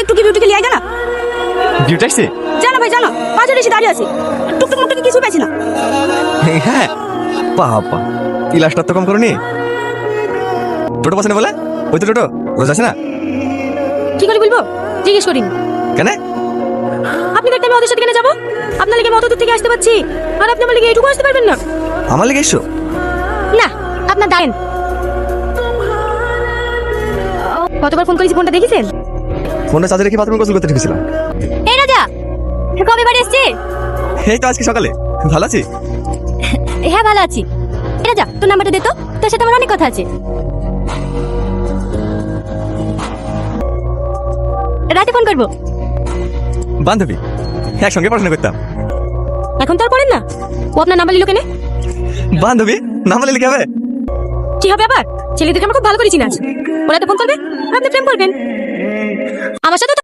টুকি বিউটিকে লিয়ে আয় না। বিউটি আসছে? জানো ভাই জানো, বাজারে এসে দাঁড়িয়ে আছি, টুকটুক মুকটুকি কিছু পাইছি না। হ্যাঁ বাবা, ইলাসটা তো কম করনি। টোটো পাশে বলে ওই তো টোটো রোজ আছে না। কি করে বলবো, জিজ্ঞেস করিনি। কেন? আপনি দেখতে আমি ওদের সাথে কেন যাবো? আপনার লেগে আমি অত দূর থেকে আসতে পারছি, আর আপনি আমার লেগে এইটুকু আসতে পারবেন না? আমার লেগে এসো? না, আপনার দাঁড়েন। কতবার ফোন করেছি, ফোনটা দেখেছেন? ফোনটা চার্জে রেখে বাথরুমে গোসল করতে ঢুকেছিলাম। এই রাজা, কবে বাড়ি এসছে? এই তো আজকে সকালে। ভালো আছি? হ্যাঁ ভালো আছি। এই রাজা, তোর নাম্বারটা দে তো, তোর সাথে আমার অনেক কথা আছে। রাতে ফোন করবো। বান্ধবী, একসঙ্গে পড়াশোনা করতাম। এখন তো আর পড়েন না, ও আপনার নাম্বার নিল কেন? বান্ধবী নাম বলে লিখে হবে? কি হবে আবার? ছেলেদেরকে আমার খুব ভালো করে চিনা আছে, ওরা তো ফোন করবে আর আপনি প্রেম করবেন আমার সাথে তো